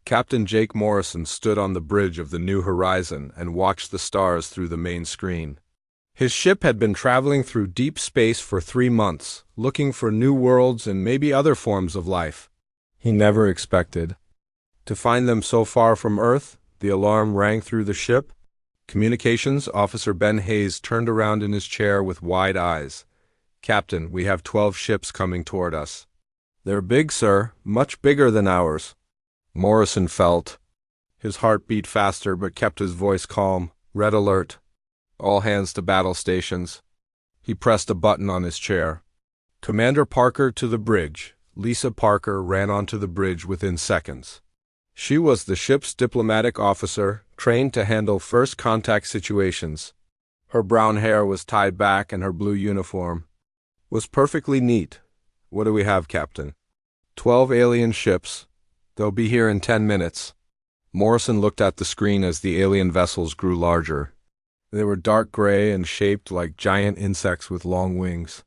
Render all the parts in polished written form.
Captain Jake Morrison stood on the bridge of the New Horizon and watched the stars through the main screen. His ship had been traveling through deep space for 3 months, looking for new worlds and maybe other forms of life. He never expected to find them so far from Earth. The alarm rang through the ship. Communications Officer Ben Hayes turned around in his chair with wide eyes. "Captain, we have 12 ships coming toward us." "They're big, sir, much bigger than ours." Morrison felt. His heart beat faster but kept his voice calm. "Red alert. All hands to battle stations." He pressed a button on his chair. "Commander Parker to the bridge." Lisa Parker ran onto the bridge within seconds. She was the ship's diplomatic officer, trained to handle first contact situations. Her brown hair was tied back and her blue uniform was perfectly neat. "What do we have, Captain?" 12 alien ships. They'll be here in 10 minutes. Morrison looked at the screen as the alien vessels grew larger. They were dark gray and shaped like giant insects with long wings.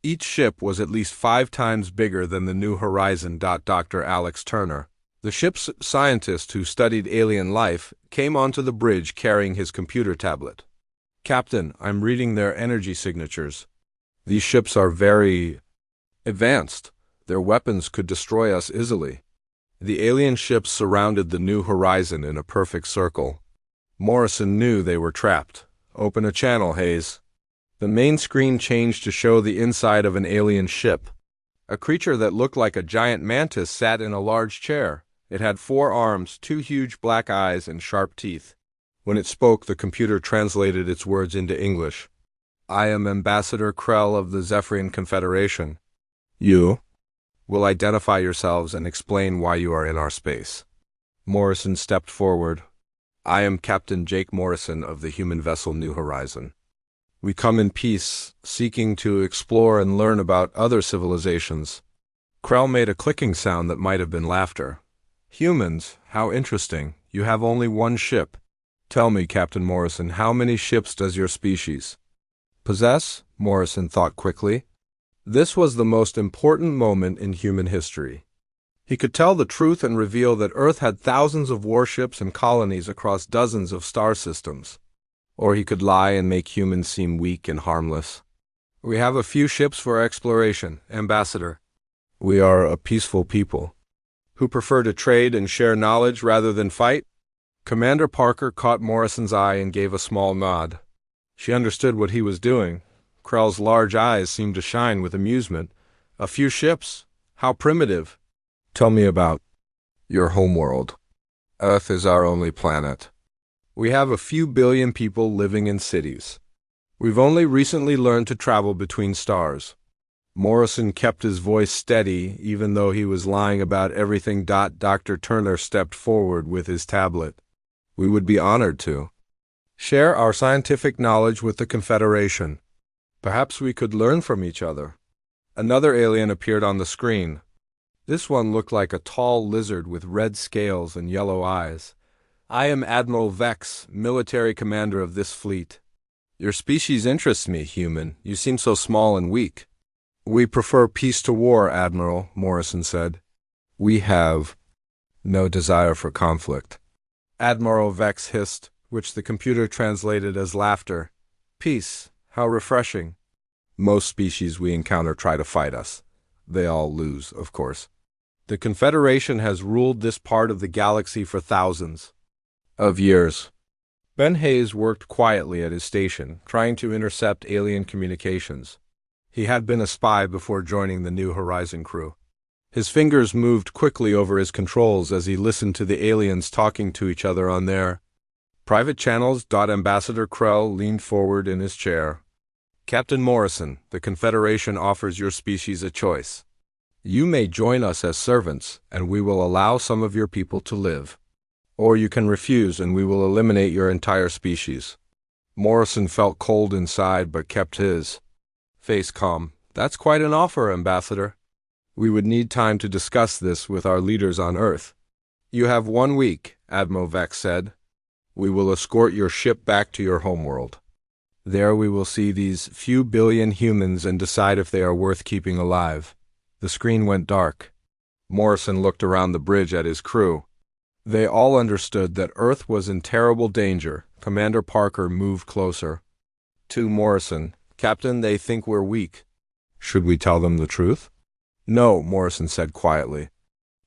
Each ship was at least 5 times bigger than the New Horizon. Dr. Alex Turner, the ship's scientist who studied alien life, came onto the bridge carrying his computer tablet. "Captain, I'm reading their energy signatures. These ships are very advanced. Their weapons could destroy us easily." The alien ships surrounded the New Horizon in a perfect circle. Morrison knew they were trapped. "Open a channel, Hayes." The main screen changed to show the inside of an alien ship. A creature that looked like a giant mantis sat in a large chair. It had 4 arms, 2 huge black eyes, and sharp teeth. When it spoke, the computer translated its words into English. "I am Ambassador Krell of the Zephyrian Confederation. You will identify yourselves and explain why you are in our space." Morrison stepped forward. "I am Captain Jake Morrison of the human vessel New Horizon. We come in peace, seeking to explore and learn about other civilizations." Krell made a clicking sound that might have been laughter. "Humans, how interesting. You have only 1 ship. Tell me, Captain Morrison, how many ships does your species possess?" Morrison thought quickly. This was the most important moment in human history. He could tell the truth and reveal that Earth had thousands of warships and colonies across dozens of star systems. Or he could lie and make humans seem weak and harmless. "We have a few ships for exploration, Ambassador. We are a peaceful people who prefer to trade and share knowledge rather than fight." Commander Parker caught Morrison's eye and gave a small nod. She understood what he was doing. Krell's large eyes seemed to shine with amusement. "A few ships? How primitive. Tell me about your homeworld." "Earth is our only planet. We have a few billion people living in cities. We've only recently learned to travel between stars." Morrison kept his voice steady, even though he was lying about everything. Dr. Turner stepped forward with his tablet. "We would be honored to share our scientific knowledge with the Confederation. Perhaps we could learn from each other." Another alien appeared on the screen. This one looked like a tall lizard with red scales and yellow eyes. "I am Admiral Vex, military commander of this fleet. Your species interests me, human. You seem so small and weak." "We prefer peace to war, Admiral," Morrison said. "We have no desire for conflict." Admiral Vex hissed, which the computer translated as laughter. "Peace. How refreshing. Most species we encounter try to fight us. They all lose, of course. The Confederation has ruled this part of the galaxy for thousands of years." Ben Hayes worked quietly at his station, trying to intercept alien communications. He had been a spy before joining the New Horizon crew. His fingers moved quickly over his controls as he listened to the aliens talking to each other on their private channels. Ambassador Krell leaned forward in his chair. "Captain Morrison, the Confederation offers your species a choice. You may join us as servants, and we will allow some of your people to live. Or you can refuse, and we will eliminate your entire species." Morrison felt cold inside, but kept his face calm. "That's quite an offer, Ambassador. We would need time to discuss this with our leaders on Earth." "You have 1 week," Admiral Vex said. "We will escort your ship back to your homeworld. There we will see these few billion humans and decide if they are worth keeping alive." The screen went dark. Morrison looked around the bridge at his crew. They all understood that Earth was in terrible danger. Commander Parker moved closer to Morrison. Captain, they think we're weak. Should we tell them the truth? No, Morrison said quietly.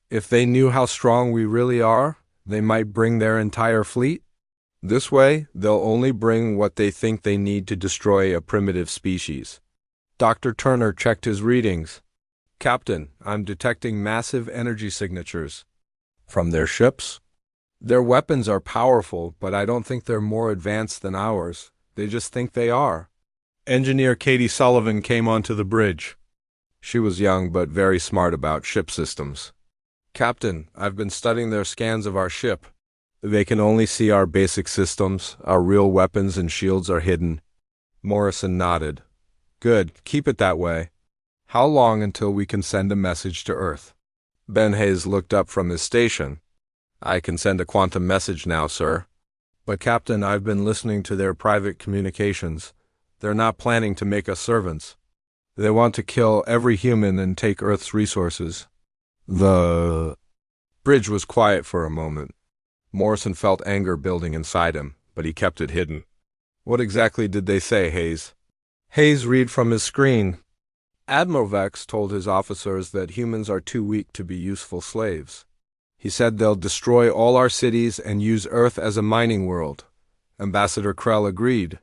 If they knew how strong we really are, they might bring their entire fleet. This way, they'll only bring what they think they need to destroy a primitive species. Dr. Turner checked his readings. Captain, I'm detecting massive energy signatures. From their ships? Their weapons are powerful, but I don't think they're more advanced than ours. They just think they are. Engineer Katie Sullivan came onto the bridge. She was young but very smart about ship systems. Captain, I've been studying their scans of our ship. They can only see our basic systems. Our real weapons and shields are hidden. Morrison nodded. Good, keep it that way. How long until we can send a message to Earth? Ben Hayes looked up from his station. I can send a quantum message now, sir. But Captain, I've been listening to their private communications. They're not planning to make us servants. They want to kill every human and take Earth's resources. The bridge was quiet for a moment. Morrison felt anger building inside him, but he kept it hidden. What exactly did they say, Hayes? Hayes read from his screen. Admiral Vex told his officers that humans are too weak to be useful slaves. He said they'll destroy all our cities and use Earth as a mining world. Ambassador Krell agreed.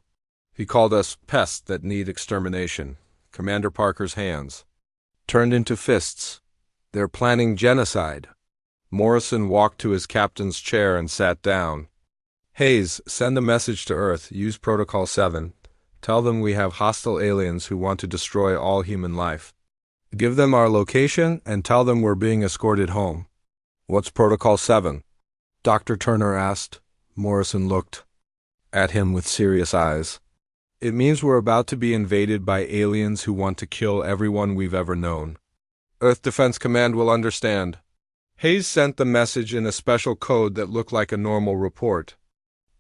He called us pests that need extermination. Commander Parker's hands turned into fists. They're planning genocide. Morrison walked to his captain's chair and sat down. Hayes, send a message to Earth. Use Protocol 7. Tell them we have hostile aliens who want to destroy all human life. Give them our location and tell them we're being escorted home. What's Protocol 7? Dr. Turner asked. Morrison looked at him with serious eyes. It means we're about to be invaded by aliens who want to kill everyone we've ever known. Earth Defense Command will understand. Hayes sent the message in a special code that looked like a normal report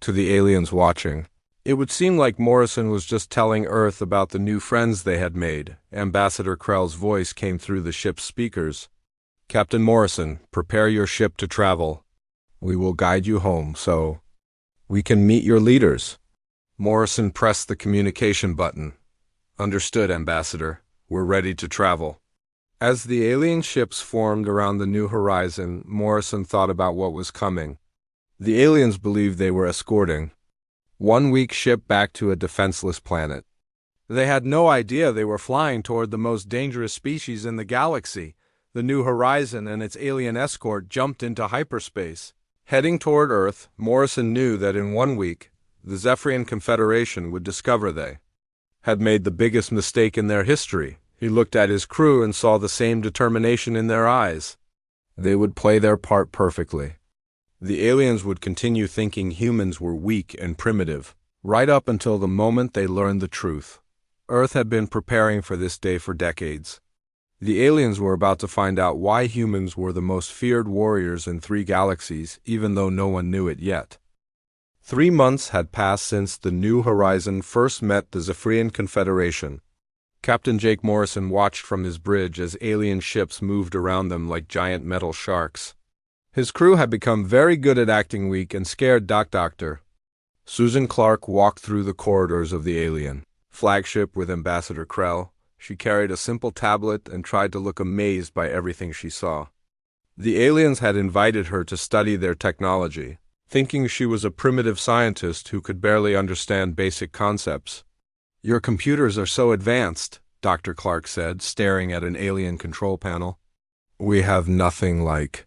to the aliens watching. It would seem like Morrison was just telling Earth about the new friends they had made. Ambassador Krell's voice came through the ship's speakers. Captain Morrison, prepare your ship to travel. We will guide you home so we can meet your leaders. Morrison pressed the communication button. Understood, Ambassador. We're ready to travel. As the alien ships formed around the new horizon, Morrison thought about what was coming. The aliens believed they were escorting one weak ship back to a defenseless planet. They had no idea they were flying toward the most dangerous species in the galaxy. The new horizon and its alien escort jumped into hyperspace. Heading toward Earth, Morrison knew that in 1 week, the Zephyrian Confederation would discover they had made the biggest mistake in their history. He looked at his crew and saw the same determination in their eyes. They would play their part perfectly. The aliens would continue thinking humans were weak and primitive, right up until the moment they learned the truth. Earth had been preparing for this day for decades. The aliens were about to find out why humans were the most feared warriors in 3 galaxies, even though no one knew it yet. 3 months had passed since the New Horizon first met the Zephyrian Confederation. Captain Jake Morrison watched from his bridge as alien ships moved around them like giant metal sharks. His crew had become very good at acting weak and scared. Doctor. Susan Clark walked through the corridors of the alien flagship with Ambassador Krell. She carried a simple tablet and tried to look amazed by everything she saw. The aliens had invited her to study their technology, thinking she was a primitive scientist who could barely understand basic concepts. Your computers are so advanced, Dr. Clark said, staring at an alien control panel. We have nothing like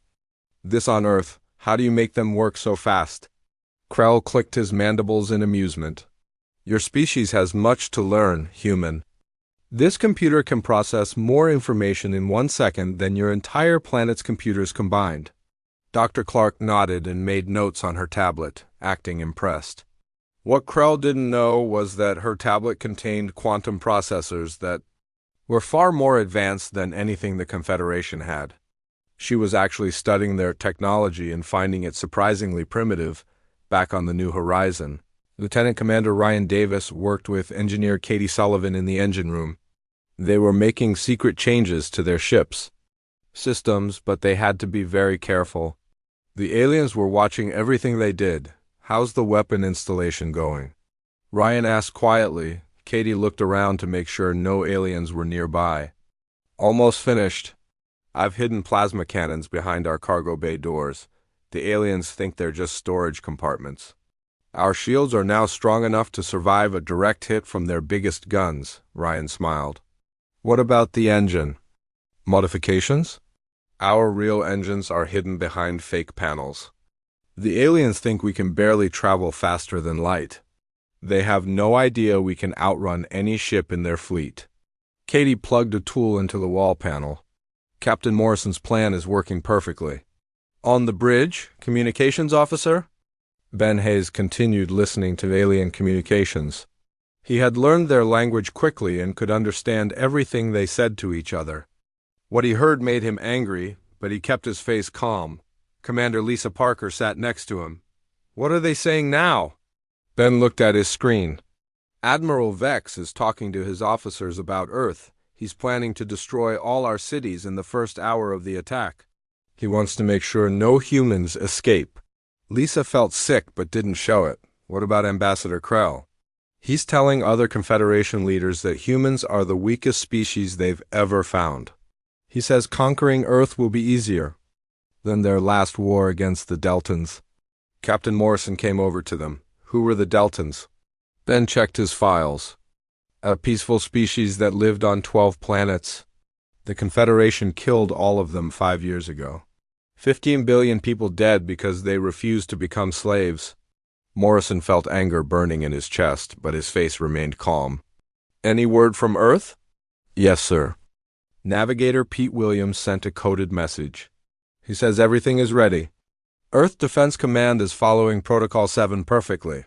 this on Earth. How do you make them work so fast? Krell clicked his mandibles in amusement. Your species has much to learn, human. This computer can process more information in 1 second than your entire planet's computers combined. Dr. Clark nodded and made notes on her tablet, acting impressed. What Krell didn't know was that her tablet contained quantum processors that were far more advanced than anything the Confederation had. She was actually studying their technology and finding it surprisingly primitive back on the New Horizon. Lieutenant Commander Ryan Davis worked with Engineer Katie Sullivan in the engine room. They were making secret changes to their ships' systems, but they had to be very careful. The aliens were watching everything they did. How's the weapon installation going? Ryan asked quietly. Katie looked around to make sure no aliens were nearby. Almost finished. I've hidden plasma cannons behind our cargo bay doors. The aliens think they're just storage compartments. Our shields are now strong enough to survive a direct hit from their biggest guns, Ryan smiled. What about the engine? Modifications? Our real engines are hidden behind fake panels. The aliens think we can barely travel faster than light. They have no idea we can outrun any ship in their fleet. Katie plugged a tool into the wall panel. Captain Morrison's plan is working perfectly. On the bridge, communications officer? Ben Hayes continued listening to alien communications. He had learned their language quickly and could understand everything they said to each other. What he heard made him angry, but he kept his face calm. Commander Lisa Parker sat next to him. What are they saying now? Ben looked at his screen. Admiral Vex is talking to his officers about Earth. He's planning to destroy all our cities in the first hour of the attack. He wants to make sure no humans escape. Lisa felt sick but didn't show it. What about Ambassador Krell? He's telling other Confederation leaders that humans are the weakest species they've ever found. He says conquering Earth will be easier than their last war against the Deltans. Captain Morrison came over to them. Who were the Deltans? Ben checked his files. A peaceful species that lived on 12 planets. The Confederation killed all of them 5 years ago. 15 billion people dead because they refused to become slaves. Morrison felt anger burning in his chest, but his face remained calm. Any word from Earth? Yes, sir. Navigator Pete Williams sent a coded message. He says everything is ready. Earth Defense Command is following Protocol 7 perfectly.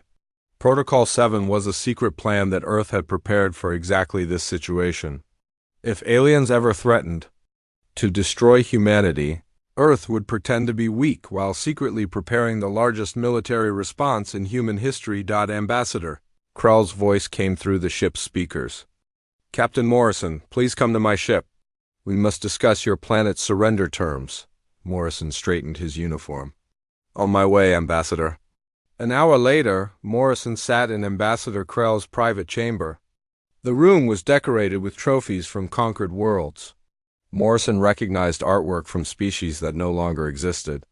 Protocol 7 was a secret plan that Earth had prepared for exactly this situation. If aliens ever threatened to destroy humanity, Earth would pretend to be weak while secretly preparing the largest military response in human history. Ambassador Krell's voice came through the ship's speakers. Captain Morrison, please come to my ship. We must discuss your planet's surrender terms. Morrison straightened his uniform. On my way, Ambassador. An hour later, Morrison sat in Ambassador Krell's private chamber. The room was decorated with trophies from conquered worlds. Morrison recognized artwork from species that no longer existed.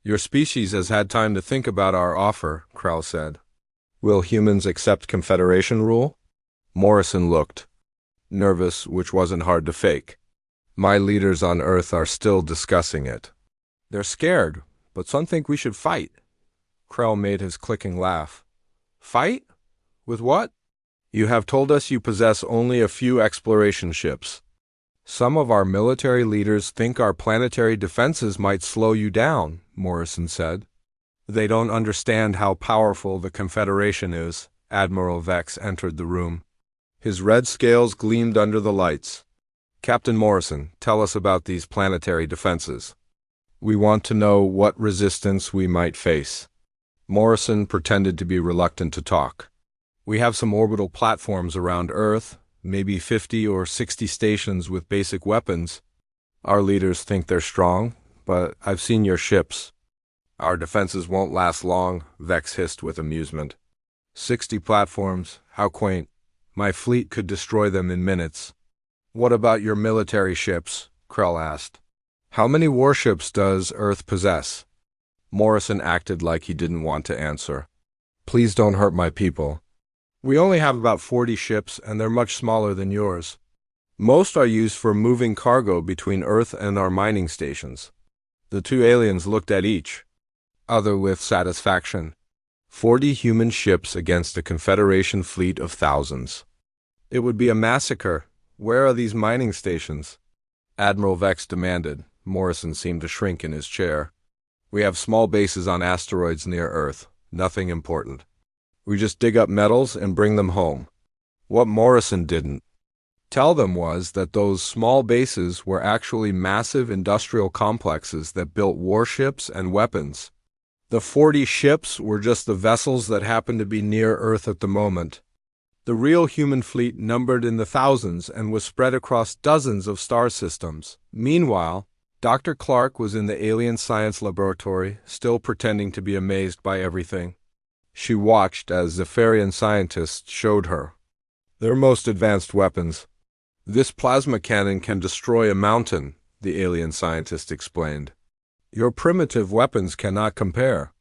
Your species has had time to think about our offer, Krell said. Will humans accept Confederation rule? Morrison looked nervous, which wasn't hard to fake. My leaders on Earth are still discussing it. They're scared, but some think we should fight. Krell made his clicking laugh. Fight? With what? You have told us you possess only a few exploration ships. Some of our military leaders think our planetary defenses might slow you down, Morrison said. They don't understand how powerful the Confederation is. Admiral Vex entered the room. His red scales gleamed under the lights. Captain Morrison, tell us about these planetary defenses. We want to know what resistance we might face. Morrison pretended to be reluctant to talk. We have some orbital platforms around Earth, maybe 50 or 60 stations with basic weapons. Our leaders think they're strong, but I've seen your ships. Our defenses won't last long, Vex hissed with amusement. 60 platforms, how quaint. My fleet could destroy them in minutes. What about your military ships? Krell asked. How many warships does Earth possess? Morrison acted like he didn't want to answer. Please don't hurt my people. We only have about 40 ships, and they're much smaller than yours. Most are used for moving cargo between Earth and our mining stations. The two aliens looked at each other with satisfaction. 40 human ships against a Confederation fleet of thousands. It would be a massacre. Where are these mining stations? Admiral Vex demanded. Morrison seemed to shrink in his chair. We have small bases on asteroids near Earth. Nothing important. We just dig up metals and bring them home. What Morrison didn't tell them was that those small bases were actually massive industrial complexes that built warships and weapons. The 40 ships were just the vessels that happened to be near Earth at the moment. The real human fleet numbered in the thousands and was spread across dozens of star systems. Meanwhile, Dr. Clark was in the alien science laboratory, still pretending to be amazed by everything. She watched as Zephyrian scientists showed her their most advanced weapons. "This plasma cannon can destroy a mountain," the alien scientist explained. "Your primitive weapons cannot compare."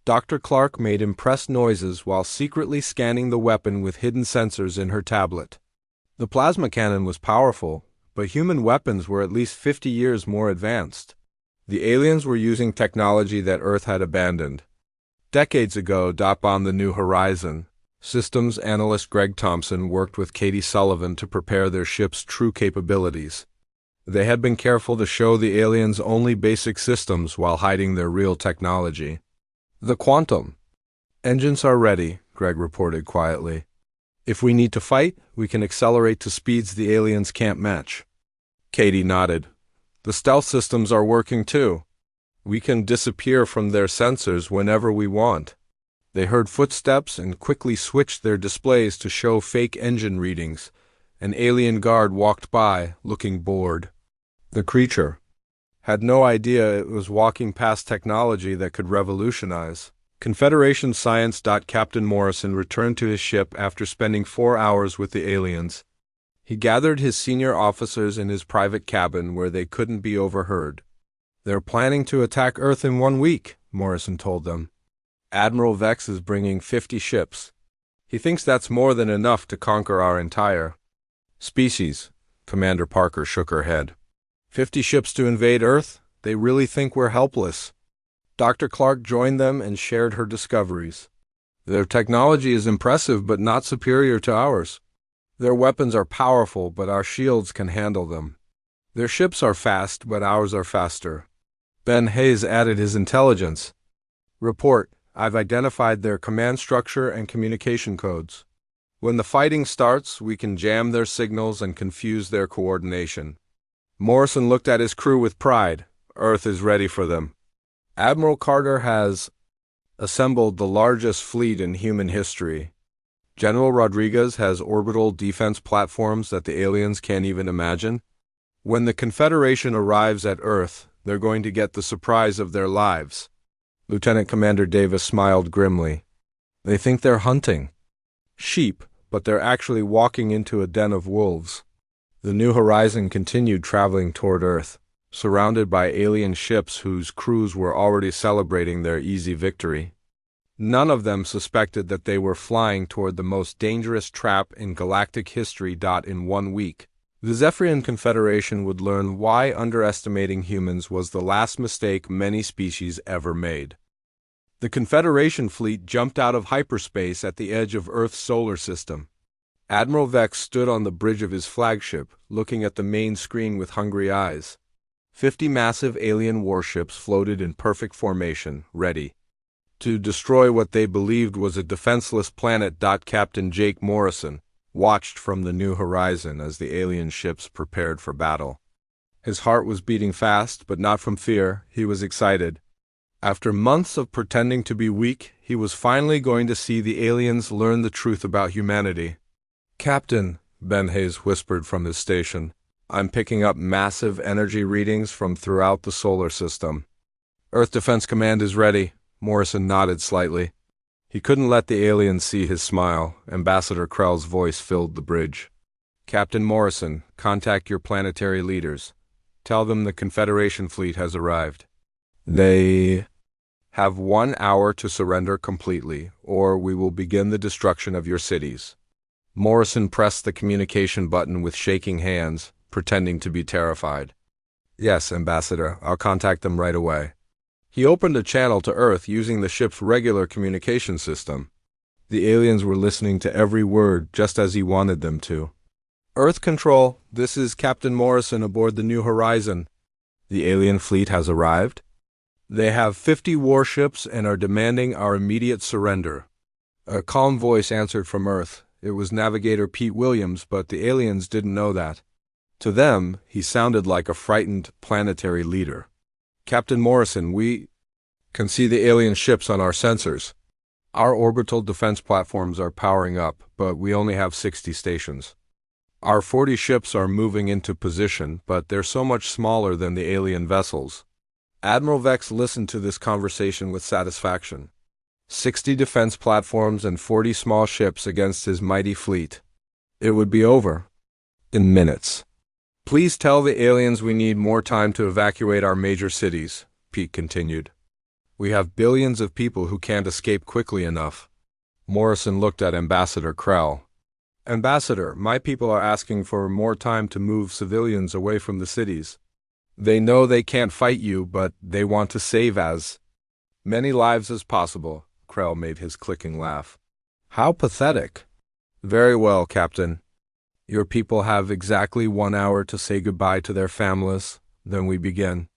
Dr. Clark made impressed noises while secretly scanning the weapon with hidden sensors in her tablet. The plasma cannon was powerful, but human weapons were at least 50 years more advanced. The aliens were using technology that Earth had abandoned decades ago. On the New Horizon, systems analyst Greg Thompson worked with Katie Sullivan to prepare their ship's true capabilities. They had been careful to show the aliens only basic systems while hiding their real technology. "The quantum engines are ready," Greg reported quietly. "If we need to fight, we can accelerate to speeds the aliens can't match." Katie nodded. "The stealth systems are working too. We can disappear from their sensors whenever we want." They heard footsteps and quickly switched their displays to show fake engine readings. An alien guard walked by, looking bored. The creature had no idea it was walking past technology that could revolutionize Confederation science. Captain Morrison returned to his ship after spending 4 hours with the aliens. He gathered his senior officers in his private cabin where they couldn't be overheard. "They're planning to attack Earth in 1 week," Morrison told them. "Admiral Vex is bringing 50 ships. He thinks that's more than enough to conquer our entire species." Commander Parker shook her head. 50 ships to invade Earth? They really think we're helpless." Dr. Clark joined them and shared her discoveries. "Their technology is impressive but not superior to ours. Their weapons are powerful, but our shields can handle them. Their ships are fast, but ours are faster." Ben Hayes added his intelligence. "Report, I've identified their command structure and communication codes. When the fighting starts, we can jam their signals and confuse their coordination." Morrison looked at his crew with pride. "Earth is ready for them. Admiral Carter has assembled the largest fleet in human history. General Rodriguez has orbital defense platforms that the aliens can't even imagine. When the Confederation arrives at Earth, they're going to get the surprise of their lives." Lieutenant Commander Davis smiled grimly. "They think they're hunting sheep, but they're actually walking into a den of wolves." The New Horizon continued traveling toward Earth, surrounded by alien ships whose crews were already celebrating their easy victory. None of them suspected that they were flying toward the most dangerous trap in galactic history. In 1 week, the Zephyrian Confederation would learn why underestimating humans was the last mistake many species ever made. The Confederation fleet jumped out of hyperspace at the edge of Earth's solar system. Admiral Vex stood on the bridge of his flagship, looking at the main screen with hungry eyes. 50 massive alien warships floated in perfect formation, ready to destroy what they believed was a defenseless planet. Captain Jake Morrison watched from the New Horizon as the alien ships prepared for battle. His heart was beating fast, but not from fear. He was excited. After months of pretending to be weak, he was finally going to see the aliens learn the truth about humanity. "Captain," Ben Hayes whispered from his station, "I'm picking up massive energy readings from throughout the solar system." "Earth Defense Command is ready." Morrison nodded slightly. He couldn't let the aliens see his smile. Ambassador Krell's voice filled the bridge. "Captain Morrison, contact your planetary leaders. Tell them the Confederation fleet has arrived. They have 1 hour to surrender completely, or we will begin the destruction of your cities." Morrison pressed the communication button with shaking hands, pretending to be terrified. "Yes, Ambassador, I'll contact them right away." He opened a channel to Earth using the ship's regular communication system. The aliens were listening to every word just as he wanted them to. "Earth Control, this is Captain Morrison aboard the New Horizon. The alien fleet has arrived. They have 50 warships and are demanding our immediate surrender." A calm voice answered from Earth. It was Navigator Pete Williams, but the aliens didn't know that. To them, he sounded like a frightened planetary leader. "Captain Morrison, we can see the alien ships on our sensors. Our orbital defense platforms are powering up, but we only have 60 stations. Our 40 ships are moving into position, but they're so much smaller than the alien vessels. Admiral Vex listened to this conversation with satisfaction. 60 defense platforms and 40 small ships against his mighty fleet. It would be over in minutes. Please tell the aliens we need more time to evacuate our major cities, Pete continued. We have billions of people who can't escape quickly enough. Morrison looked at Ambassador Krell. Ambassador, my people are asking for more time to move civilians away from the cities. They know they can't fight you, but they want to save as many lives as possible. Krell made his clicking laugh. How pathetic. Very well, Captain. Your people have exactly 1 hour to say goodbye to their families, then we begin.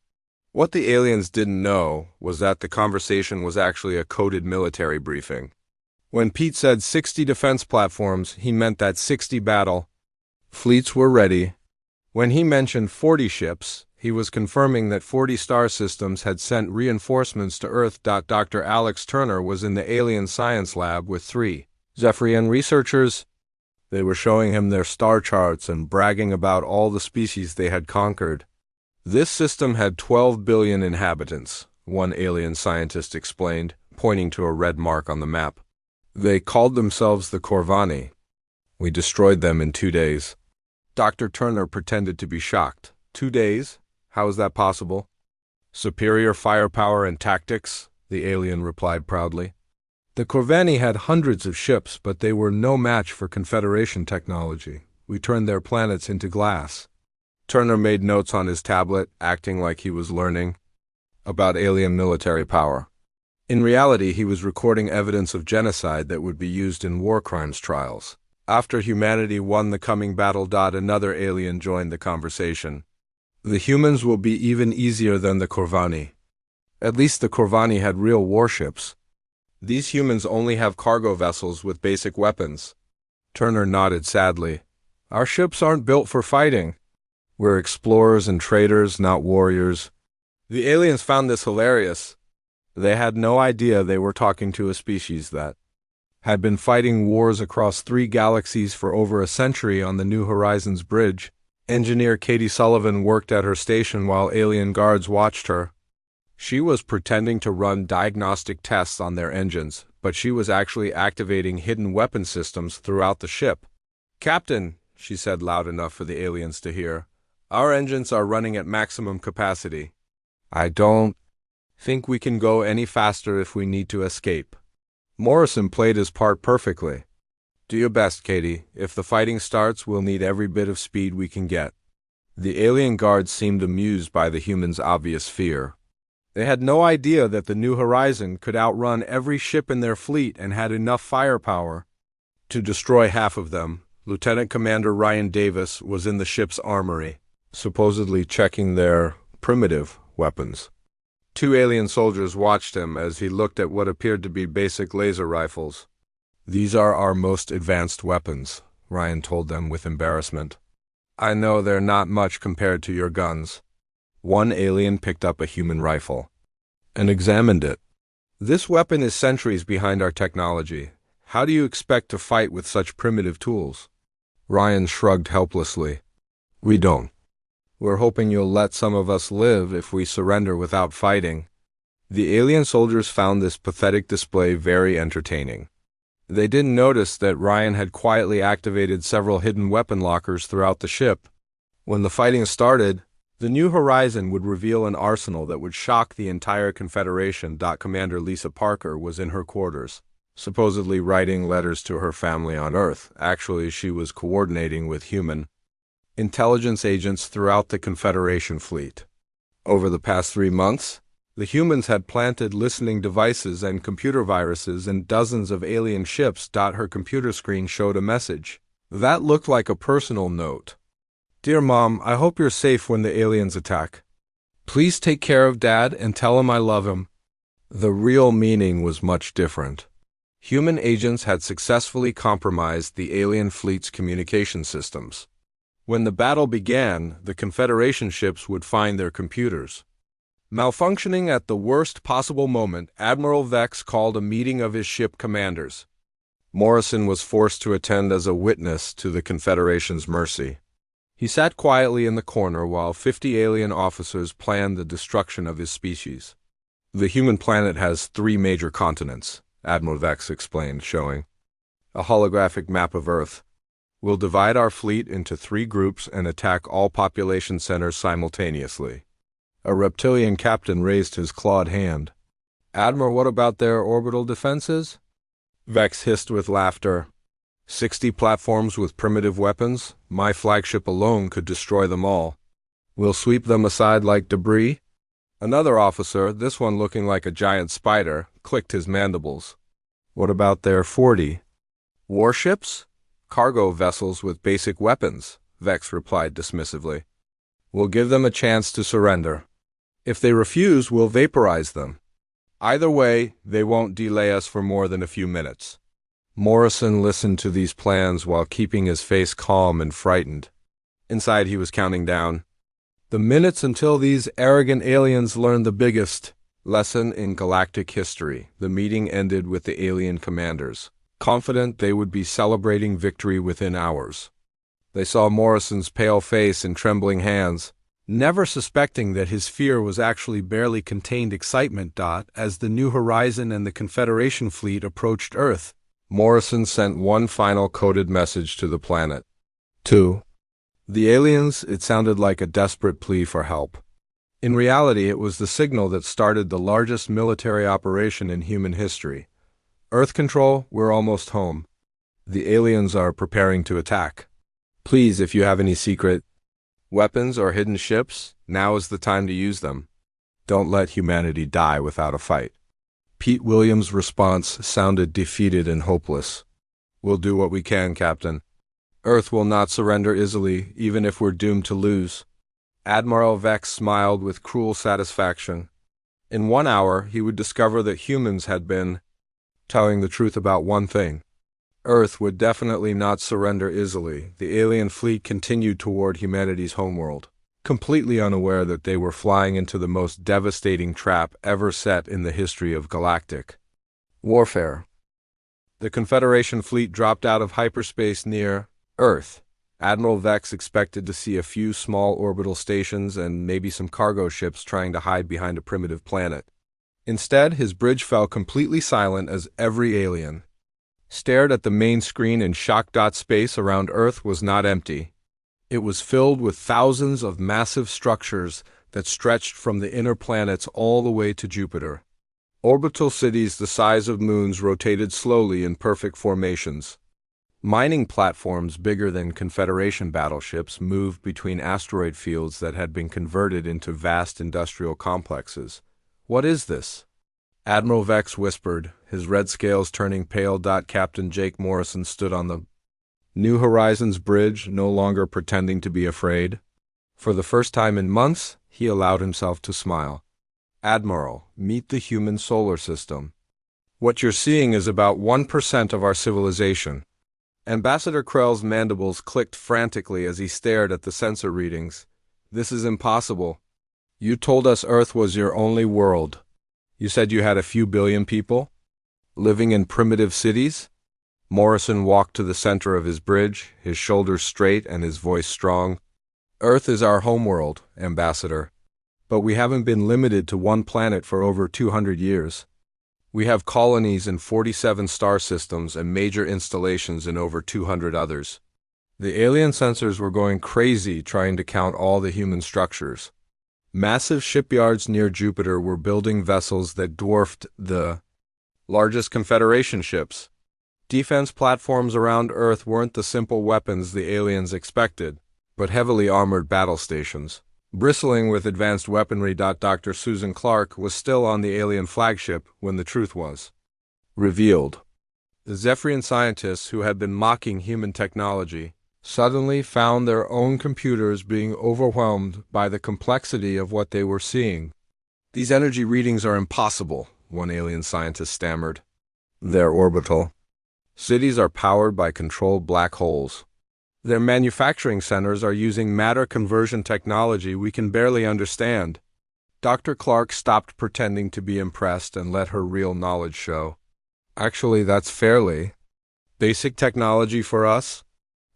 What the aliens didn't know was that the conversation was actually a coded military briefing. When Pete said 60 defense platforms, he meant that 60 battle fleets were ready. When he mentioned 40 ships, he was confirming that 40 star systems had sent reinforcements to Earth. Dr. Alex Turner was in the alien science lab with 3 Zephyrian researchers. They were showing him their star charts and bragging about all the species they had conquered. This system had 12 billion inhabitants, one alien scientist explained, pointing to a red mark on the map. They called themselves the Corvani. We destroyed them in 2 days. Dr. Turner pretended to be shocked. 2 days? How is that possible? Superior firepower and tactics, the alien replied proudly. The Corvani had hundreds of ships, but they were no match for Confederation technology. We turned their planets into glass. Turner made notes on his tablet, acting like he was learning about alien military power. In reality, he was recording evidence of genocide that would be used in war crimes trials. After humanity won the coming battle, another alien joined the conversation. The humans will be even easier than the Corvani. At least the Corvani had real warships. These humans only have cargo vessels with basic weapons. Turner nodded sadly. Our ships aren't built for fighting. We're explorers and traders, not warriors. The aliens found this hilarious. They had no idea they were talking to a species that had been fighting wars across 3 galaxies for over a century on the New Horizons bridge. Engineer Katie Sullivan worked at her station while alien guards watched her. She was pretending to run diagnostic tests on their engines, but she was actually activating hidden weapon systems throughout the ship. Captain, she said loud enough for the aliens to hear, our engines are running at maximum capacity. I don't think we can go any faster if we need to escape. Morrison played his part perfectly. Do your best, Katie. If the fighting starts, we'll need every bit of speed we can get. The alien guards seemed amused by the humans' obvious fear. They had no idea that the New Horizon could outrun every ship in their fleet and had enough firepower to destroy half of them. Lieutenant Commander Ryan Davis was in the ship's armory, supposedly checking their primitive weapons. 2 alien soldiers watched him as he looked at what appeared to be basic laser rifles. These are our most advanced weapons, Ryan told them with embarrassment. I know they're not much compared to your guns. One alien picked up a human rifle and examined it. This weapon is centuries behind our technology. How do you expect to fight with such primitive tools? Ryan shrugged helplessly. We don't. We're hoping you'll let some of us live if we surrender without fighting. The alien soldiers found this pathetic display very entertaining. They didn't notice that Ryan had quietly activated several hidden weapon lockers throughout the ship. When the fighting started, the New Horizon would reveal an arsenal that would shock the entire Confederation. Commander Lisa Parker was in her quarters, supposedly writing letters to her family on Earth. Actually, she was coordinating with human intelligence agents throughout the Confederation fleet. Over the past 3 months, the humans had planted listening devices and computer viruses in dozens of alien ships. Her computer screen showed a message that looked like a personal note. Dear Mom, I hope you're safe when the aliens attack. Please take care of Dad and tell him I love him. The real meaning was much different. Human agents had successfully compromised the alien fleet's communication systems. When the battle began, the Confederation ships would find their computers malfunctioning at the worst possible moment. Admiral Vex called a meeting of his ship commanders. Morrison was forced to attend as a witness to the Confederation's mercy. He sat quietly in the corner while 50 alien officers planned the destruction of his species. The human planet has 3 major continents, Admiral Vex explained, showing a holographic map of Earth. We'll divide our fleet into 3 groups and attack all population centers simultaneously. A reptilian captain raised his clawed hand. Admiral, what about their orbital defenses? Vex hissed with laughter. 60 platforms with primitive weapons? My flagship alone could destroy them all. We'll sweep them aside like debris? Another officer, this one looking like a giant spider, clicked his mandibles. What about their 40? Warships? Cargo vessels with basic weapons, Vex replied dismissively. We'll give them a chance to surrender. If they refuse, we'll vaporize them. Either way, they won't delay us for more than a few minutes. Morrison listened to these plans while keeping his face calm and frightened. Inside, he was counting down. The minutes until these arrogant aliens learn the biggest lesson in galactic history. The meeting ended with the alien commanders, confident they would be celebrating victory within hours. They saw Morrison's pale face and trembling hands, never suspecting that his fear was actually barely contained excitement. As the New Horizon and the Confederation fleet approached Earth, Morrison sent one final coded message to the planet. To the aliens, it sounded like a desperate plea for help. In reality, it was the signal that started the largest military operation in human history. Earth Control, we're almost home. The aliens are preparing to attack. Please, if you have any secret weapons or hidden ships, now is the time to use them. Don't let humanity die without a fight. Pete Williams' response sounded defeated and hopeless. We'll do what we can, Captain. Earth will not surrender easily, even if we're doomed to lose. Admiral Vex smiled with cruel satisfaction. In 1 hour, he would discover that humans had been telling the truth about one thing. Earth would definitely not surrender easily. The alien fleet continued toward humanity's homeworld, completely unaware that they were flying into the most devastating trap ever set in the history of galactic warfare. The Confederation fleet dropped out of hyperspace near Earth. Admiral Vex expected to see a few small orbital stations and maybe some cargo ships trying to hide behind a primitive planet. Instead, his bridge fell completely silent as every alien stared at the main screen in shock. Space around Earth was not empty. It was filled with thousands of massive structures that stretched from the inner planets all the way to Jupiter. Orbital cities the size of moons rotated slowly in perfect formations. Mining platforms bigger than Confederation battleships moved between asteroid fields that had been converted into vast industrial complexes. What is this? Admiral Vex whispered, his red scales turning pale. Captain Jake Morrison stood on the New Horizons bridge, no longer pretending to be afraid. For the first time in months, he allowed himself to smile. Admiral, meet the human solar system. What you're seeing is about 1% of our civilization. Ambassador Krell's mandibles clicked frantically as he stared at the sensor readings. This is impossible. You told us Earth was your only world. You said you had a few billion people living in primitive cities? Morrison walked to the center of his bridge, his shoulders straight and his voice strong. Earth is our homeworld, Ambassador. But we haven't been limited to one planet for over 200 years. We have colonies in 47 star systems and major installations in over 200 others. The alien sensors were going crazy trying to count all the human structures. Massive shipyards near Jupiter were building vessels that dwarfed the largest Confederation ships. Defense platforms around Earth weren't the simple weapons the aliens expected, but heavily armored battle stations, bristling with advanced weaponry. Dr. Susan Clark was still on the alien flagship when the truth was revealed. The Zephyrian scientists who had been mocking human technology suddenly found their own computers being overwhelmed by the complexity of what they were seeing. These energy readings are impossible, one alien scientist stammered. They're orbital. Cities are powered by controlled black holes. Their manufacturing centers are using matter conversion technology we can barely understand. Dr. Clark stopped pretending to be impressed and let her real knowledge show. Actually, that's fairly Basic technology for us?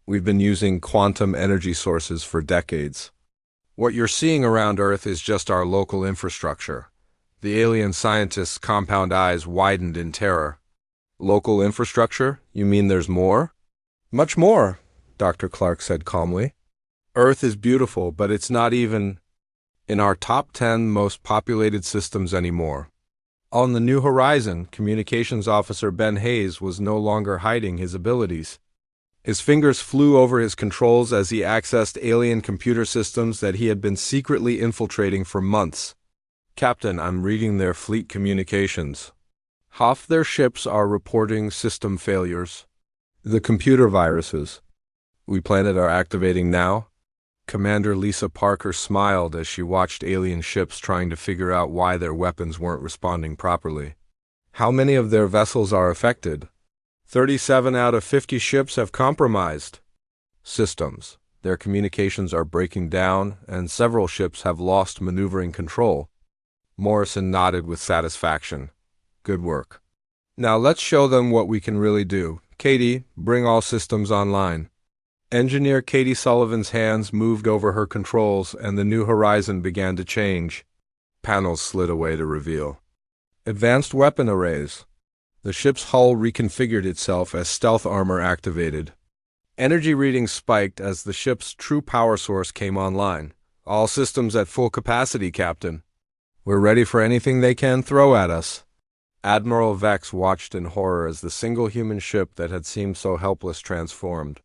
We've been using quantum energy sources for decades. What you're seeing around Earth is just our local infrastructure. The alien scientists' compound eyes widened in terror. Local infrastructure? You mean there's more? Much more, Dr. Clark said calmly. Earth is beautiful, but it's not even in our top 10 most populated systems anymore. On the New Horizon, Communications Officer Ben Hayes was no longer hiding his abilities. His fingers flew over his controls as he accessed alien computer systems that he had been secretly infiltrating for months. Captain, I'm reading their fleet communications. Half their ships are reporting system failures. The computer viruses we planted are activating now. Commander Lisa Parker smiled as she watched alien ships trying to figure out why their weapons weren't responding properly. How many of their vessels are affected? 37 out of 50 ships have compromised systems. Their communications are breaking down, and several ships have lost maneuvering control. Morrison nodded with satisfaction. Good work. Now let's show them what we can really do. Katie, bring all systems online. Engineer Katie Sullivan's hands moved over her controls, and the New Horizon began to change. Panels slid away to reveal advanced weapon arrays. The ship's hull reconfigured itself as stealth armor activated. Energy readings spiked as the ship's true power source came online. All systems at full capacity, Captain. We're ready for anything they can throw at us. Admiral Vex watched in horror as the single human ship that had seemed so helpless transformed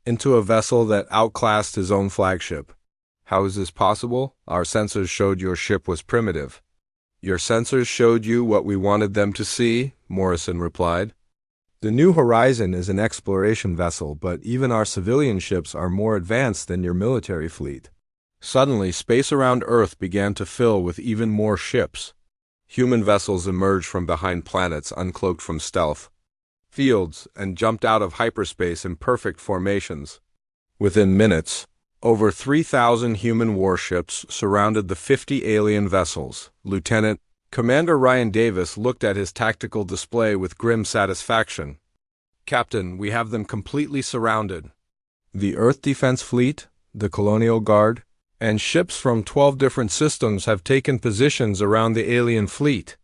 into a vessel that outclassed his own flagship. How is this possible? Our sensors showed your ship was primitive. Your sensors showed you what we wanted them to see, Morrison replied. The New Horizon is an exploration vessel, but even our civilian ships are more advanced than your military fleet. Suddenly, space around Earth began to fill with even more ships. Human vessels emerged from behind planets uncloaked from stealth fields and jumped out of hyperspace in perfect formations. Within minutes, over 3,000 human warships surrounded the 50 alien vessels. Lieutenant Commander Ryan Davis looked at his tactical display with grim satisfaction. Captain, we have them completely surrounded. The Earth Defense Fleet, the Colonial Guard, and ships from 12 different systems have taken positions around the alien fleet.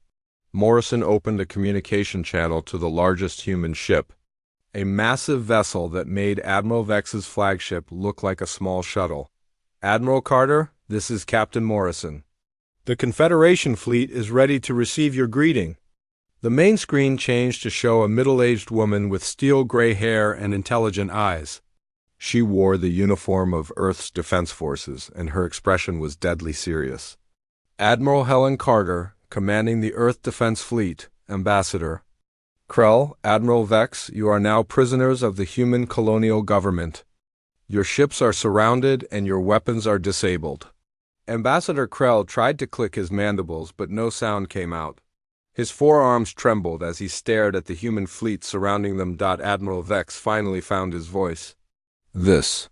Morrison opened a communication channel to the largest human ship, a massive vessel that made Admiral Vex's flagship look like a small shuttle. Admiral Carter, this is Captain Morrison. The Confederation fleet is ready to receive your greeting. The main screen changed to show a middle-aged woman with steel gray hair and intelligent eyes. She wore the uniform of Earth's Defense Forces, and her expression was deadly serious. Admiral Helen Carter, commanding the Earth Defense Fleet, Ambassador. Krell, Admiral Vex, you are now prisoners of the human colonial government. Your ships are surrounded and your weapons are disabled. Ambassador Krell tried to click his mandibles, but no sound came out. His forearms trembled as he stared at the human fleet surrounding them. Admiral Vex finally found his voice. This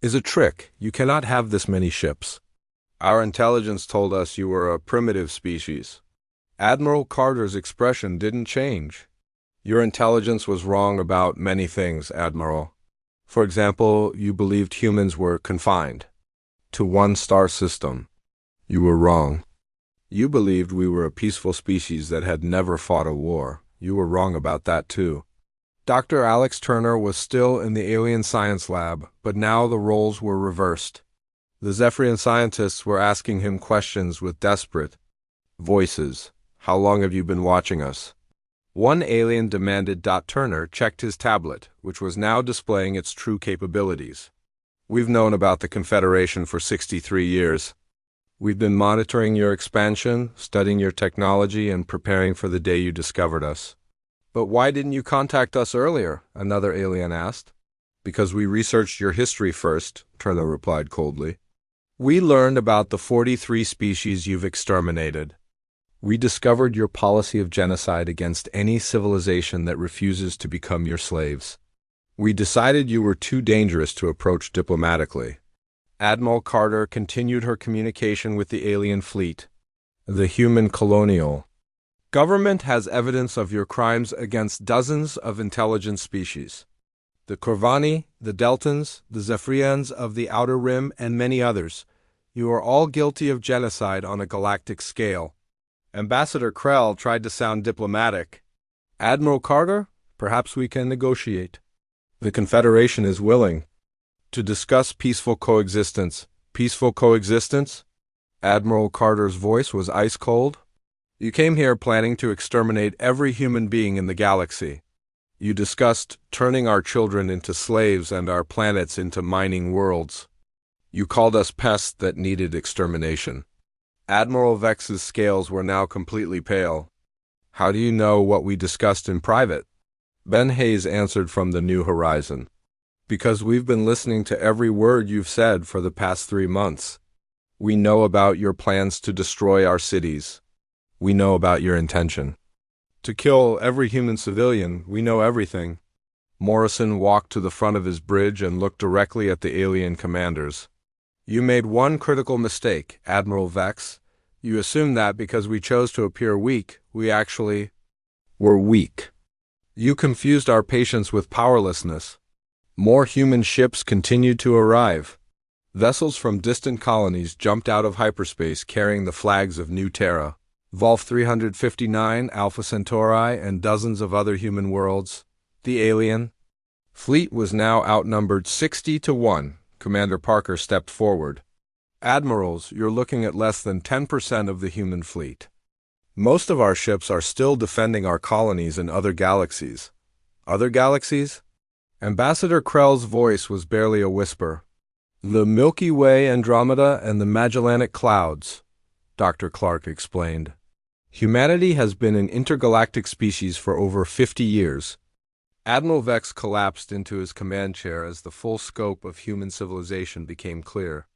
is a trick. You cannot have this many ships. Our intelligence told us you were a primitive species. Admiral Carter's expression didn't change. Your intelligence was wrong about many things, Admiral. For example, you believed humans were confined to one star system. You were wrong. You believed we were a peaceful species that had never fought a war. You were wrong about that too. Dr. Alex Turner was still in the alien science lab, but now the roles were reversed. The Zephyrian scientists were asking him questions with desperate voices. How long have you been watching us? One alien demanded. Turner checked his tablet, which was now displaying its true capabilities. We've known about the Confederation for 63 years. We've been monitoring your expansion, studying your technology, and preparing for the day you discovered us. But why didn't you contact us earlier? Another alien asked. Because we researched your history first, Turner replied coldly. We learned about the 43 species you've exterminated. We discovered your policy of genocide against any civilization that refuses to become your slaves. We decided you were too dangerous to approach diplomatically. Admiral Carter continued her communication with the alien fleet. The human colonial Government has evidence of your crimes against dozens of intelligent species. The Corvani, the Deltans, the Zephyrians of the Outer Rim, and many others. You are all guilty of genocide on a galactic scale. Ambassador Krell tried to sound diplomatic. Admiral Carter, perhaps we can negotiate. The Confederation is willing to discuss peaceful coexistence. Peaceful coexistence? Admiral Carter's voice was ice cold. You came here planning to exterminate every human being in the galaxy. You discussed turning our children into slaves and our planets into mining worlds. You called us pests that needed extermination. Admiral Vex's scales were now completely pale. How do you know what we discussed in private? Ben Hayes answered from the New Horizon. Because we've been listening to every word you've said for the past 3 months. We know about your plans to destroy our cities. We know about your intention to kill every human civilian. We know everything. Morrison walked to the front of his bridge and looked directly at the alien commanders. You made one critical mistake, Admiral Vex. You assumed that because we chose to appear weak, we actually were weak. You confused our patience with powerlessness. More human ships continued to arrive. Vessels from distant colonies jumped out of hyperspace carrying the flags of New Terra. Volf 359, Alpha Centauri, and dozens of other human worlds. The alien fleet was now outnumbered 60-1. Commander Parker stepped forward. Admirals, you're looking at less than 10% of the human fleet. Most of our ships are still defending our colonies in other galaxies. Other galaxies? Ambassador Krell's voice was barely a whisper. The Milky Way, Andromeda, and the Magellanic Clouds, Dr. Clark explained. Humanity has been an intergalactic species for over 50 years. Admiral Vex collapsed into his command chair as the full scope of human civilization became clear.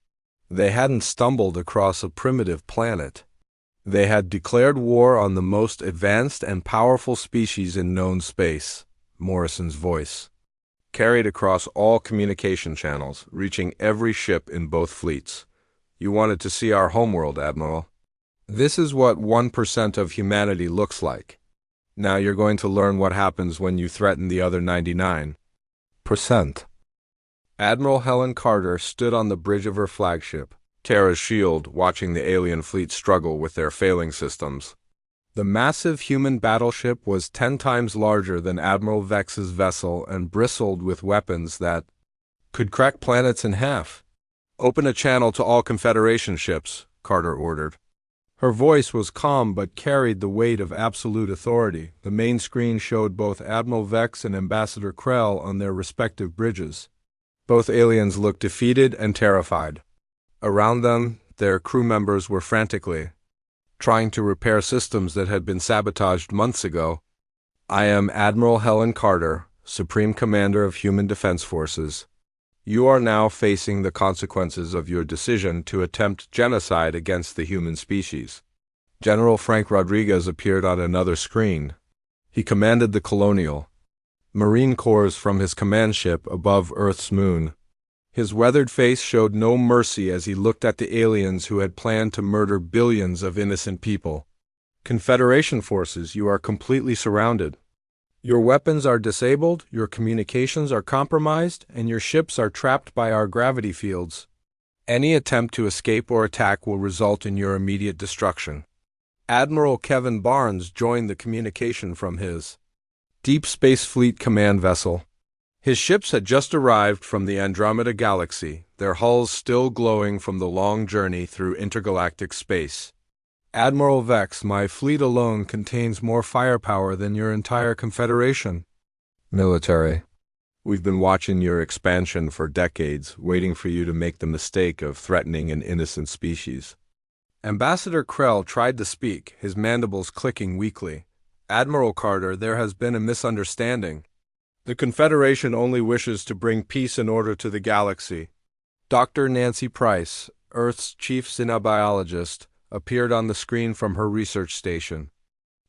They hadn't stumbled across a primitive planet. They had declared war on the most advanced and powerful species in known space, Morrison's voice carried across all communication channels, reaching every ship in both fleets. You wanted to see our homeworld, Admiral. This is what 1% of humanity looks like. Now you're going to learn what happens when you threaten the other 99%. Admiral Helen Carter stood on the bridge of her flagship, Terra's shield, watching the alien fleet struggle with their failing systems. The massive human battleship was 10 times larger than Admiral Vex's vessel and bristled with weapons that could crack planets in half. Open a channel to all Confederation ships, Carter ordered. Her voice was calm but carried the weight of absolute authority. The main screen showed both Admiral Vex and Ambassador Krell on their respective bridges. Both aliens looked defeated and terrified. Around them, their crew members were frantically trying to repair systems that had been sabotaged months ago. I am Admiral Helen Carter, Supreme Commander of Human Defense Forces. You are now facing the consequences of your decision to attempt genocide against the human species. General Frank Rodriguez appeared on another screen. He commanded the Colonial Marine Corps from his command ship above Earth's moon. His weathered face showed no mercy as he looked at the aliens who had planned to murder billions of innocent people. Confederation forces, you are completely surrounded. Your weapons are disabled, your communications are compromised, and your ships are trapped by our gravity fields. Any attempt to escape or attack will result in your immediate destruction. Admiral Kevin Barnes joined the communication from his Deep Space Fleet command vessel. His ships had just arrived from the Andromeda Galaxy, their hulls still glowing from the long journey through intergalactic space. Admiral Vex, my fleet alone contains more firepower than your entire Confederation. Military. We've been watching your expansion for decades, waiting for you to make the mistake of threatening an innocent species. Ambassador Krell tried to speak, his mandibles clicking weakly. Admiral Carter, there has been a misunderstanding. The Confederation only wishes to bring peace and order to the galaxy. Dr. Nancy Price, Earth's chief xenobiologist, appeared on the screen from her research station.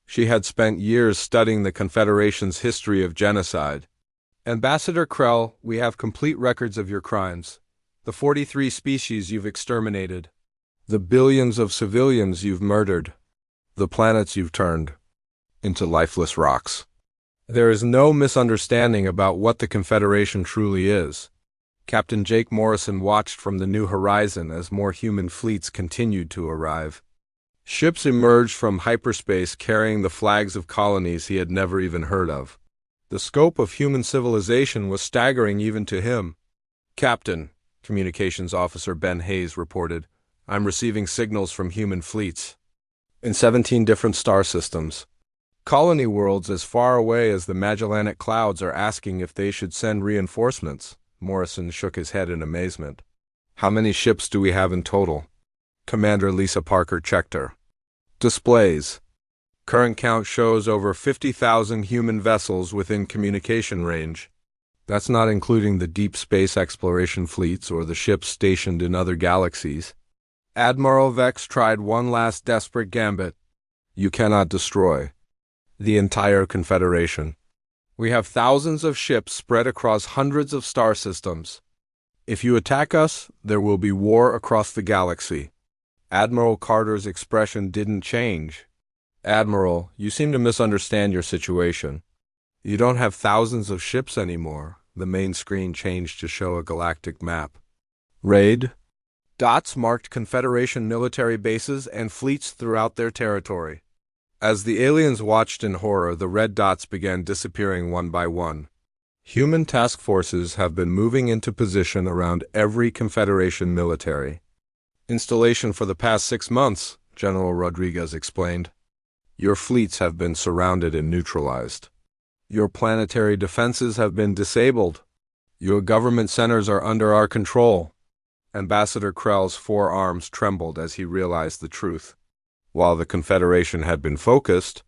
She had spent years studying the Confederation's history of genocide. Ambassador Krell, we have complete records of your crimes. The 43 species you've exterminated. The billions of civilians you've murdered. The planets you've turned into lifeless rocks. There is no misunderstanding about what the Confederation truly is. Captain Jake Morrison watched from the New Horizon as more human fleets continued to arrive. Ships emerged from hyperspace carrying the flags of colonies he had never even heard of. The scope of human civilization was staggering even to him. "Captain," Communications Officer Ben Hayes reported, "I'm receiving signals from human fleets in 17 different star systems. Colony worlds as far away as the Magellanic Clouds are asking if they should send reinforcements." Morrison shook his head in amazement. "How many ships do we have in total?" Commander Lisa Parker checked her. Displays. Current count shows over 50,000 human vessels within communication range. That's not including the deep space exploration fleets or the ships stationed in other galaxies. Admiral Vex tried one last desperate gambit. "You cannot destroy the entire Confederation. We have thousands of ships spread across hundreds of star systems. If you attack us, there will be war across the galaxy." Admiral Carter's expression didn't change. "Admiral, you seem to misunderstand your situation. You don't have thousands of ships anymore." The main screen changed to show a galactic map. Raid. Dots marked Confederation military bases and fleets throughout their territory. As the aliens watched in horror, the red dots began disappearing one by one. Human task forces have been moving into position around every Confederation military installation for the past 6 months, General Rodriguez explained. "Your fleets have been surrounded and neutralized. Your planetary defenses have been disabled. Your government centers are under our control." Ambassador Krell's forearms trembled as he realized the truth. While the Confederation had been focused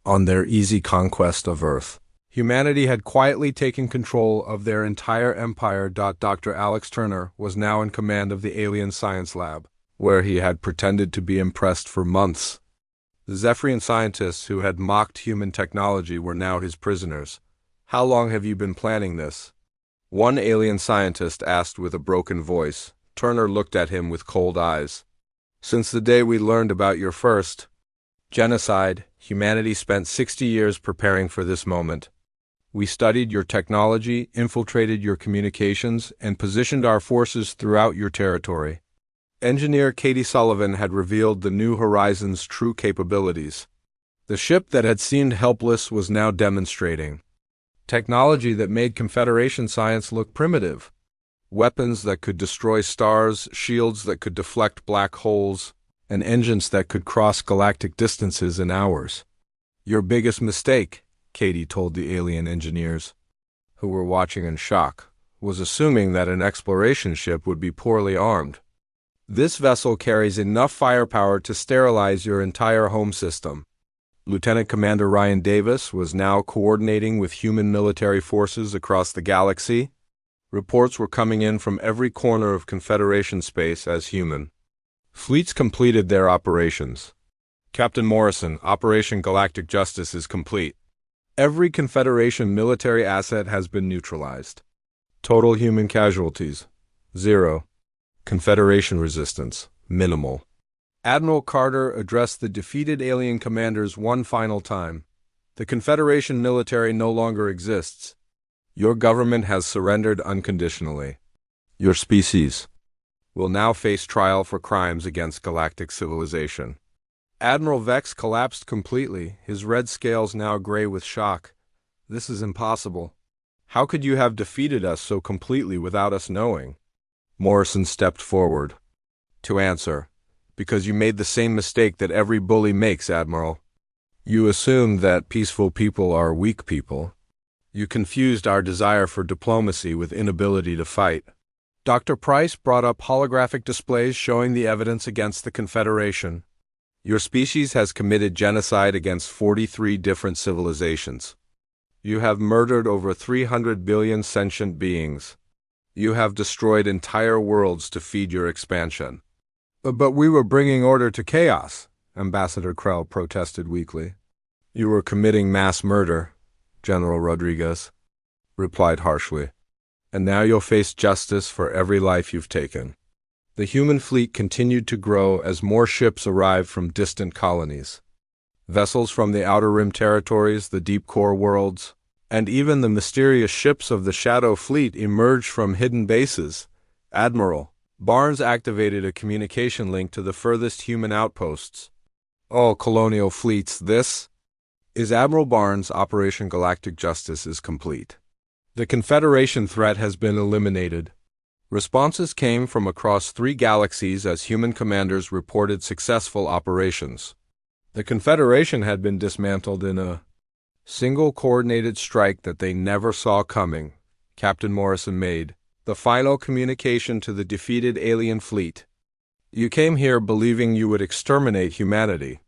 on their easy conquest of Earth, humanity had quietly taken control of their entire empire. Dr. Alex Turner was now in command of the Alien Science Lab, where he had pretended to be impressed for months. The Zephyrian scientists who had mocked human technology were now his prisoners. "How long have you been planning this?" one alien scientist asked with a broken voice. Turner looked at him with cold eyes. "Since the day we learned about your first genocide, humanity spent 60 years preparing for this moment. We studied your technology, infiltrated your communications, and positioned our forces throughout your territory." Engineer Katie Sullivan had revealed the New Horizons' true capabilities. The ship that had seemed helpless was now demonstrating technology that made Confederation science look primitive. Weapons that could destroy stars, shields that could deflect black holes, and engines that could cross galactic distances in hours. "Your biggest mistake," Katie told the alien engineers, who were watching in shock, "was assuming that an exploration ship would be poorly armed. This vessel carries enough firepower to sterilize your entire home system." Lieutenant Commander Ryan Davis was now coordinating with human military forces across the galaxy. Reports were coming in from every corner of Confederation space as human fleets completed their operations. "Captain Morrison, Operation Galactic Justice is complete. Every Confederation military asset has been neutralized. Total human casualties, 0. Confederation resistance, minimal." Admiral Carter addressed the defeated alien commanders one final time. "The Confederation military no longer exists. Your government has surrendered unconditionally. Your species will now face trial for crimes against galactic civilization." Admiral Vex collapsed completely, his red scales now gray with shock. "This is impossible. How could you have defeated us so completely without us knowing?" Morrison stepped forward to answer. "Because you made the same mistake that every bully makes, Admiral. You assumed that peaceful people are weak people. You confused our desire for diplomacy with inability to fight." Dr. Price brought up holographic displays showing the evidence against the Confederation. "Your species has committed genocide against 43 different civilizations. You have murdered over 300 billion sentient beings. You have destroyed entire worlds to feed your expansion." "But we were bringing order to chaos," Ambassador Krell protested weakly. "You were committing mass murder," General Rodriguez replied harshly. "And now you'll face justice for every life you've taken." The human fleet continued to grow as more ships arrived from distant colonies. Vessels from the Outer Rim territories, the Deep Core worlds, and even the mysterious ships of the Shadow Fleet emerged from hidden bases. Admiral Barnes activated a communication link to the furthest human outposts. All colonial fleets, this is Admiral Barnes. Operation Galactic Justice is complete. The Confederation threat has been eliminated. Responses came from across 3 galaxies as human commanders reported successful operations. The Confederation had been dismantled in a single coordinated strike that they never saw coming. Captain Morrison made the final communication to the defeated alien fleet. You came here believing you would exterminate humanity.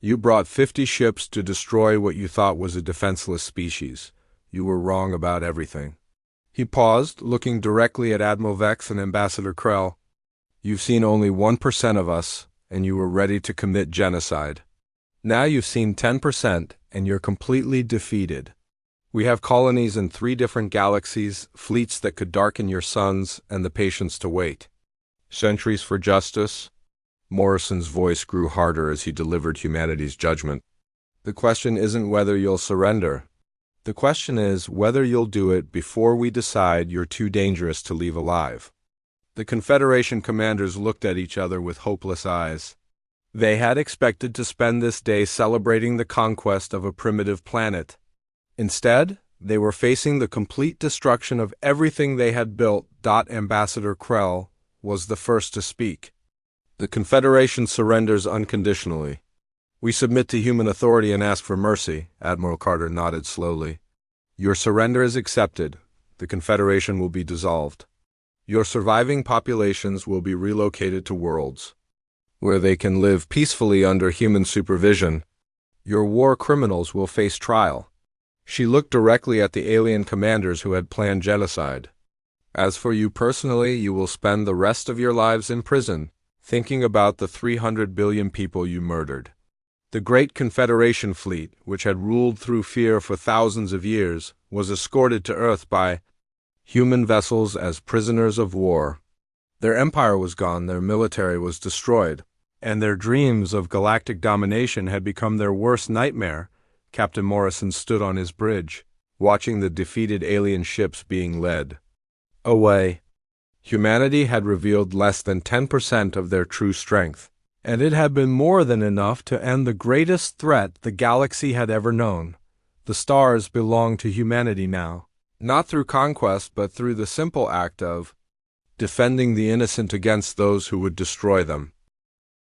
You brought 50 ships to destroy what you thought was a defenseless species. You were wrong about everything. He paused, looking directly at Admiral Vex and Ambassador Krell. You've seen only 1% of us, and you were ready to commit genocide. Now you've seen 10%, and you're completely defeated. We have colonies in 3 different galaxies, fleets that could darken your suns, and the patience to wait. Centuries for justice? Morrison's voice grew harder as he delivered humanity's judgment. The question isn't whether you'll surrender. The question is whether you'll do it before we decide you're too dangerous to leave alive. The Confederation commanders looked at each other with hopeless eyes. They had expected to spend this day celebrating the conquest of a primitive planet. Instead, they were facing the complete destruction of everything they had built. Ambassador Krell was the first to speak. The Confederation surrenders unconditionally. We submit to human authority and ask for mercy. Admiral Carter nodded slowly. Your surrender is accepted. The Confederation will be dissolved. Your surviving populations will be relocated to worlds where they can live peacefully under human supervision. Your war criminals will face trial. She looked directly at the alien commanders who had planned genocide. As for you personally, you will spend the rest of your lives in prison, thinking about the 300 billion people you murdered. The great Confederation fleet, which had ruled through fear for thousands of years, was escorted to Earth by human vessels as prisoners of war. Their empire was gone, their military was destroyed, and their dreams of galactic domination had become their worst nightmare. Captain Morrison stood on his bridge, watching the defeated alien ships being led away. Humanity had revealed less than 10% of their true strength, and it had been more than enough to end the greatest threat the galaxy had ever known. The stars belong to humanity now, not through conquest but through the simple act of defending the innocent against those who would destroy them.